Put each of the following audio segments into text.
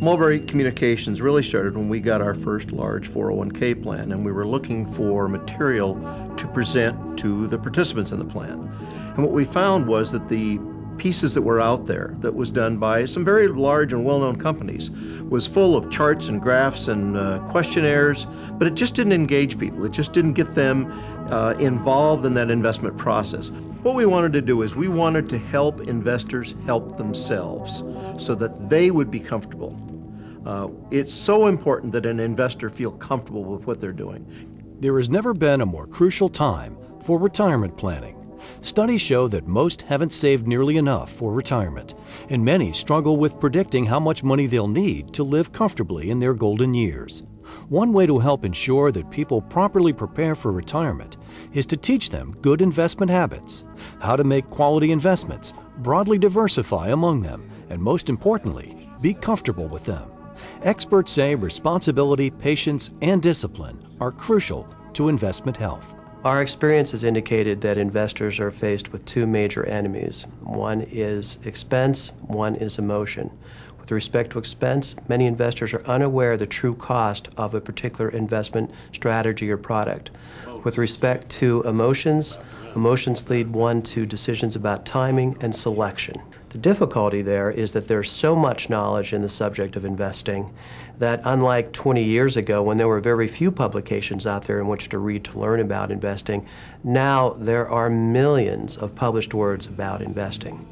Mulberry Communications really started when we got our first large 401k plan, and we were looking for material to present to the participants in the plan. And what we found was that the pieces that were out there that was done by some very large and well-known companies was full of charts and graphs and questionnaires, but it just didn't engage people. It just didn't get them involved in that investment process. What we wanted to do is we wanted to help investors help themselves so that they would be comfortable. It's so important that an investor feel comfortable with what they're doing. There has never been a more crucial time for retirement planning. Studies show that most haven't saved nearly enough for retirement, and many struggle with predicting how much money they'll need to live comfortably in their golden years. One way to help ensure that people properly prepare for retirement is to teach them good investment habits, how to make quality investments, broadly diversify among them, and most importantly, be comfortable with them. Experts say responsibility, patience, and discipline are crucial to investment health. Our experience has indicated that investors are faced with two major enemies. One is expense, one is emotion. With respect to expense, many investors are unaware of the true cost of a particular investment strategy or product. With respect to emotions, emotions lead one to decisions about timing and selection. The difficulty there is that there's so much knowledge in the subject of investing that, unlike 20 years ago when there were very few publications out there in which to read to learn about investing, now there are millions of published words about investing.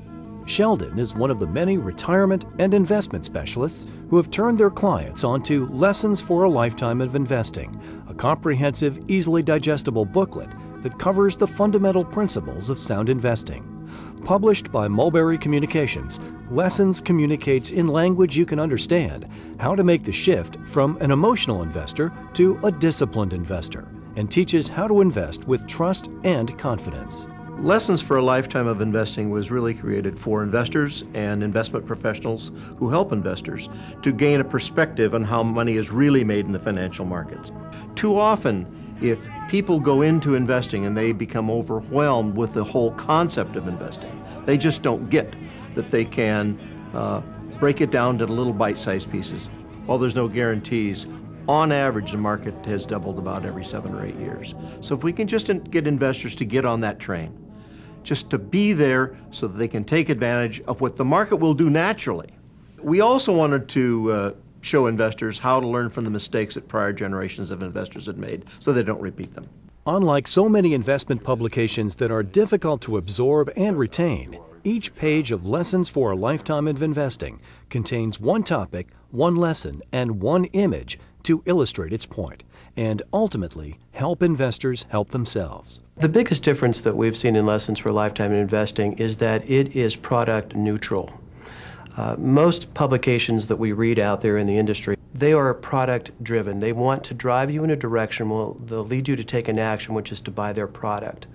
Sheldon is one of the many retirement and investment specialists who have turned their clients onto Lessons for a Lifetime of Investing, a comprehensive, easily digestible booklet that covers the fundamental principles of sound investing. Published by Mulberry Communications, Lessons communicates in language you can understand how to make the shift from an emotional investor to a disciplined investor, and teaches how to invest with trust and confidence. Lessons for a Lifetime of Investing was really created for investors and investment professionals who help investors to gain a perspective on how money is really made in the financial markets. Too often, if people go into investing and they become overwhelmed with the whole concept of investing, they just don't get that they can break it down to little bite-sized pieces. While there's no guarantees, on average, the market has doubled about every 7 or 8 years. So if we can just get investors to get on that train, just to be there so that they can take advantage of what the market will do naturally. We also wanted to show investors how to learn from the mistakes that prior generations of investors had made so they don't repeat them. Unlike so many investment publications that are difficult to absorb and retain, each page of Lessons for a Lifetime of Investing contains one topic, one lesson, and one image to illustrate its point, and ultimately help investors help themselves. The biggest difference that we've seen in Lessons for a Lifetime in Investing is that it is product neutral. Most publications that we read out there in the industry, they are product driven. They want to drive you in a direction, they'll lead you to take an action, which is to buy their product.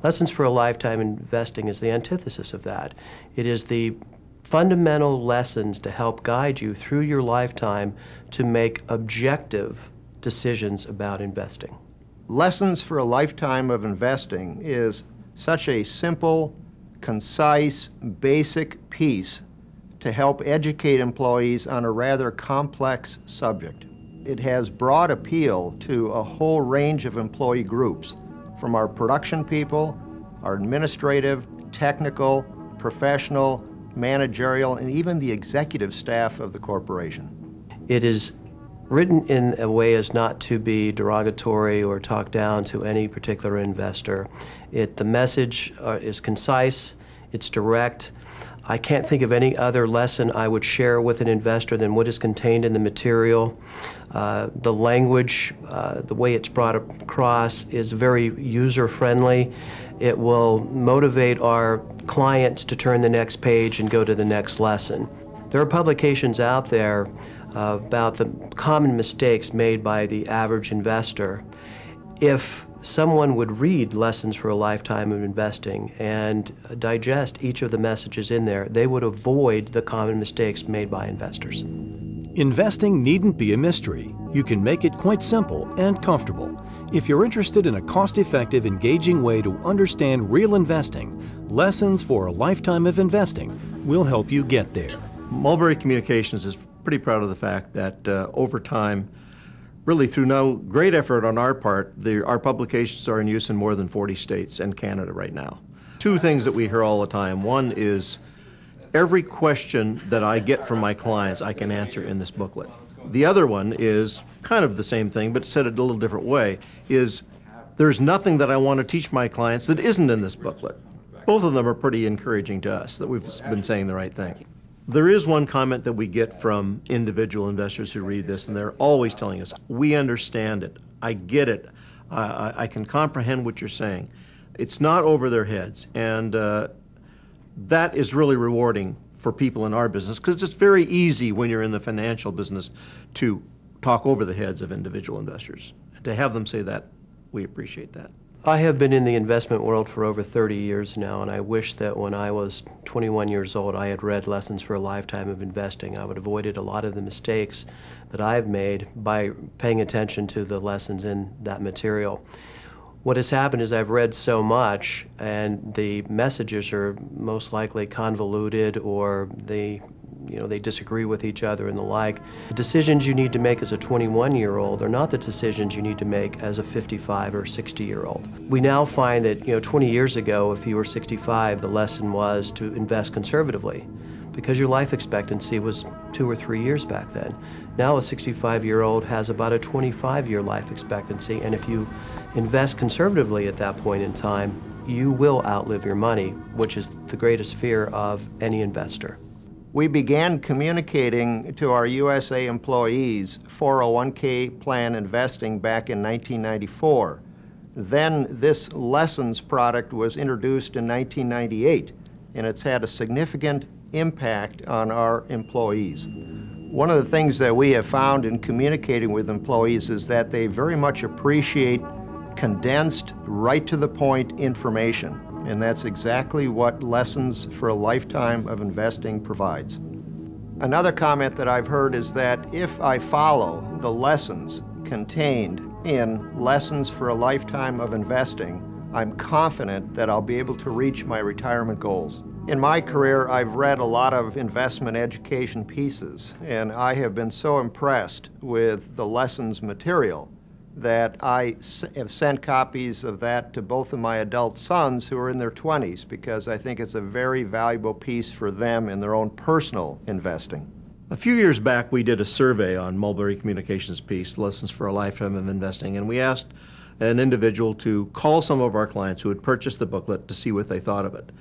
Lessons for a Lifetime Investing is the antithesis of that. It is the fundamental lessons to help guide you through your lifetime to make objective decisions about investing. Lessons for a Lifetime of Investing is such a simple, concise, basic piece to help educate employees on a rather complex subject. It has broad appeal to a whole range of employee groups, from our production people, our administrative, technical, professional, managerial, and even the executive staff of the corporation. It is written in a way as not to be derogatory or talk down to any particular investor. The message is concise, it's direct. I can't think of any other lesson I would share with an investor than what is contained in the material. The language, the way it's brought across is very user-friendly. It will motivate our clients to turn the next page and go to the next lesson. There are publications out there about the common mistakes made by the average investor. If someone would read Lessons for a Lifetime of Investing and digest each of the messages in there, they would avoid the common mistakes made by investors. Investing needn't be a mystery. You can make it quite simple and comfortable. If you're interested in a cost-effective, engaging way to understand real investing, Lessons for a Lifetime of Investing will help you get there. Mulberry Communications is pretty proud of the fact that over time, really through no great effort on our part, our publications are in use in more than 40 states and Canada right now. Two things that we hear all the time. One is every question that I get from my clients I can answer in this booklet. The other one is kind of the same thing, but said it a little different way, is there's nothing that I want to teach my clients that isn't in this booklet. Both of them are pretty encouraging to us that we've been saying the right thing. There is one comment that we get from individual investors who read this, and they're always telling us, we understand it, I get it, I can comprehend what you're saying. It's not over their heads, and that is really rewarding for people in our business, because it's very easy when you're in the financial business to talk over the heads of individual investors. And to have them say that, we appreciate that. I have been in the investment world for over 30 years now, and I wish that when I was 21 years old I had read Lessons for a Lifetime of Investing. I would have avoided a lot of the mistakes that I've made by paying attention to the lessons in that material. What has happened is I've read so much, and the messages are most likely convoluted, or they disagree with each other and the like. The decisions you need to make as a 21-year-old are not the decisions you need to make as a 55 or 60-year-old. We now find that 20 years ago, if you were 65, the lesson was to invest conservatively, because your life expectancy was 2 or 3 years back then. Now a 65-year-old has about a 25-year life expectancy, and if you invest conservatively at that point in time, you will outlive your money, which is the greatest fear of any investor. We began communicating to our USA employees 401k plan investing back in 1994. Then this Lessons product was introduced in 1998, and it's had a significant impact on our employees. One of the things that we have found in communicating with employees is that they very much appreciate condensed, right-to-the-point information. And that's exactly what Lessons for a Lifetime of Investing provides. Another comment that I've heard is that if I follow the lessons contained in Lessons for a Lifetime of Investing, I'm confident that I'll be able to reach my retirement goals. In my career, I've read a lot of investment education pieces, and I have been so impressed with the Lessons material that I have sent copies of that to both of my adult sons who are in their 20s, because I think it's a very valuable piece for them in their own personal investing. A few years back, we did a survey on Mulberry Communications' piece, Lessons for a Lifetime of Investing, and we asked an individual to call some of our clients who had purchased the booklet to see what they thought of it.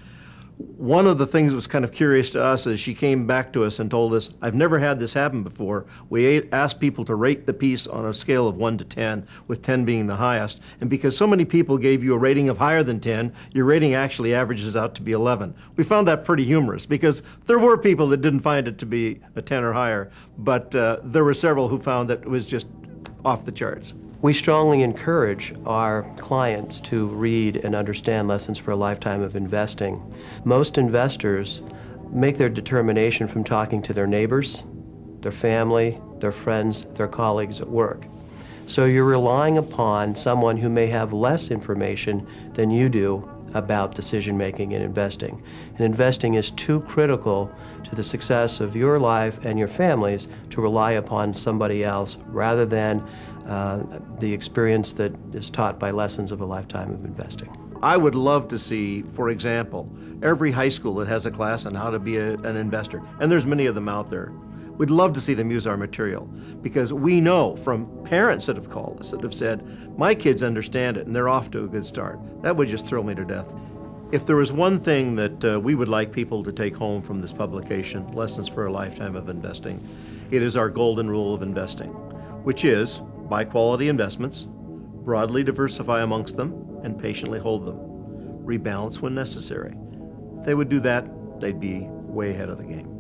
One of the things that was kind of curious to us is she came back to us and told us, I've never had this happen before. We asked people to rate the piece on a scale of 1 to 10, with 10 being the highest. And because so many people gave you a rating of higher than 10, your rating actually averages out to be 11. We found that pretty humorous, because there were people that didn't find it to be a 10 or higher, but there were several who found that it was just off the charts. We strongly encourage our clients to read and understand Lessons for a Lifetime of Investing. Most investors make their determination from talking to their neighbors, their family, their friends, their colleagues at work. So you're relying upon someone who may have less information than you do about decision-making and investing. And investing is too critical to the success of your life and your family's to rely upon somebody else rather than the experience that is taught by Lessons of a Lifetime of Investing. I would love to see, for example, every high school that has a class on how to be an investor, and there's many of them out there. We'd love to see them use our material, because we know from parents that have called us that have said, my kids understand it and they're off to a good start. That would just thrill me to death. If there was one thing that we would like people to take home from this publication, Lessons for a Lifetime of Investing, it is our golden rule of investing, which is buy quality investments, broadly diversify amongst them, and patiently hold them. Rebalance when necessary. If they would do that, they'd be way ahead of the game.